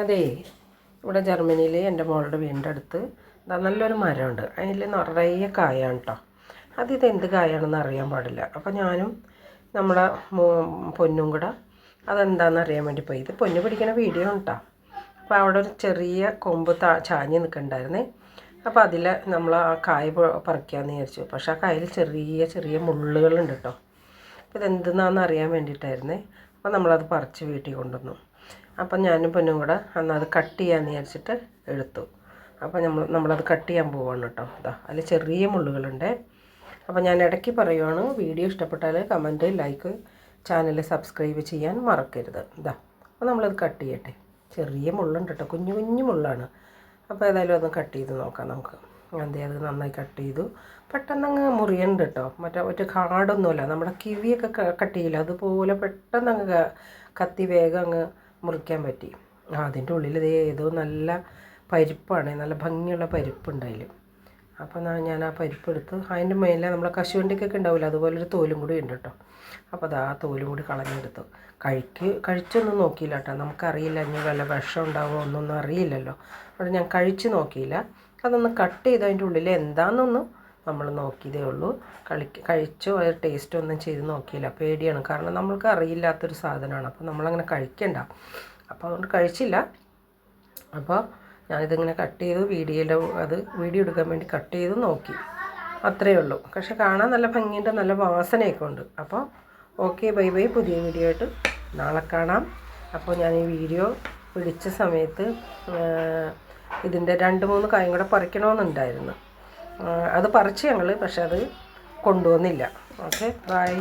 അതേ, ഇവിടെ ജർമ്മനിയിൽ എൻ്റെ മോളുടെ വീടിൻ്റെ അടുത്ത് നല്ലൊരു മരമുണ്ട്. അതിൽ നിറയെ കായാണ് കേട്ടോ. ഇതെന്ത് കായാണെന്ന് അറിയാൻ പാടില്ല. അപ്പോൾ ഞാനും നമ്മളെ പൊന്നും കൂടെ അതെന്താണെന്ന് അറിയാൻ വേണ്ടി പോയി. ഇത് പൊന്നു പിടിക്കുന്ന വീഡിയോ കേട്ടോ. അപ്പോൾ അവിടെ ഒരു ചെറിയ കൊമ്പ് ചാഞ്ഞ് നിൽക്കണ്ടായിരുന്നേ. അപ്പോൾ അതിൽ നമ്മൾ ആ കായ പറിക്കാമെന്ന് വിചാരിച്ചു. പക്ഷേ ആ കായയിൽ ചെറിയ ചെറിയ മുള്ളുകളുണ്ട് കേട്ടോ. അപ്പോൾ ഇതെന്തെന്നാണെന്ന് അറിയാൻ വേണ്ടിയിട്ടായിരുന്നേ. അപ്പോൾ നമ്മളത് പറിച്ച് വീട്ടിൽ കൊണ്ടുവന്നു. അപ്പം ഞാനും പൊന്നും കൂടെ അന്ന് അത് കട്ട് ചെയ്യാമെന്ന് വിചാരിച്ചിട്ട് എടുത്തു. അപ്പോൾ നമ്മളത് കട്ട് ചെയ്യാൻ പോവാണ് കേട്ടോ. അതിൽ ചെറിയ മുള്ളുകളുണ്ട്. അപ്പോൾ ഞാൻ ഇടയ്ക്ക് പറയുവാണ്, വീഡിയോ ഇഷ്ടപ്പെട്ടാൽ കമൻറ്റ്, ലൈക്ക്, ചാനൽ സബ്സ്ക്രൈബ് ചെയ്യാൻ മറക്കരുത്. അപ്പോൾ നമ്മളത് കട്ട് ചെയ്യട്ടെ. ചെറിയ മുള്ളുണ്ട് കേട്ടോ, കുഞ്ഞു കുഞ്ഞു മുള്ളാണ്. അപ്പോൾ ഏതായാലും ഒന്ന് കട്ട് ചെയ്ത് നോക്കാം നമുക്ക്. അത് നന്നായി കട്ട് ചെയ്തു. പെട്ടെന്ന് അങ്ങ് മുറിയുന്നുണ്ട് കേട്ടോ. മറ്റേ കാടൊന്നുമല്ല, നമ്മുടെ കിവിയൊക്കെ കട്ട് ചെയ്യില്ല അതുപോലെ പെട്ടെന്ന് അങ്ങ് കത്തി വേഗം അങ്ങ് മുറിക്കാൻ പറ്റി. അതിൻ്റെ ഉള്ളിൽ ഏതോ നല്ല പരിപ്പാണ്, നല്ല ഭംഗിയുള്ള പരിപ്പുണ്ട് അതിൽ. അപ്പോൾ ഞാൻ ആ പരിപ്പ് എടുത്ത് അതിൻ്റെ മേലെ നമ്മളെ കശുവണ്ടിക്കൊക്കെ ഉണ്ടാവില്ല, അതുപോലൊരു തോലും കൂടി ഉണ്ട് കേട്ടോ. അപ്പോൾ ആ തോലും കൂടി കളഞ്ഞെടുത്തു. കഴിച്ചൊന്നും നോക്കിയില്ല കേട്ടോ. നമുക്കറിയില്ല ഇനി വല്ല വിഷം ഉണ്ടാവുമോ ഒന്നൊന്നും അറിയില്ലല്ലോ. അവിടെ ഞാൻ കഴിച്ച് നോക്കിയില്ല. അതൊന്ന് കട്ട് ചെയ്ത് അതിൻ്റെ ഉള്ളിൽ എന്താണെന്നൊന്നും നമ്മൾ നോക്കിയതേ ഉള്ളൂ. കഴിച്ചോ അത് ടേസ്റ്റ് ഒന്നും ചെയ്ത് നോക്കിയില്ല. പേടിയാണ്, കാരണം നമ്മൾക്ക് അറിയില്ലാത്തൊരു സാധനമാണ്. അപ്പോൾ നമ്മളങ്ങനെ കഴിക്കണ്ട. അപ്പോൾ അതുകൊണ്ട് കഴിച്ചില്ല. അപ്പോൾ ഞാനിതിങ്ങനെ കട്ട് ചെയ്തു. വീഡിയോ എടുക്കാൻ വേണ്ടി കട്ട് ചെയ്ത് നോക്കി, അത്രയേ ഉള്ളൂ. പക്ഷെ കാണാൻ നല്ല ഭംഗിയുണ്ട്, നല്ല വാസനയൊക്കെ ഉണ്ട്. അപ്പോൾ ഓക്കെ, ബൈ ബൈ. പുതിയ വീഡിയോ ആയിട്ട് നാളെ കാണാം. അപ്പോൾ ഞാൻ ഈ വീഡിയോ പിടിച്ച സമയത്ത് ഇതിൻ്റെ 2-3 കായും കൂടെ പറിക്കണമെന്നുണ്ടായിരുന്നു. അത് പറിച്ച് ഞങ്ങൾ, പക്ഷെ അത് കൊണ്ടുവന്നില്ല. Okay, by.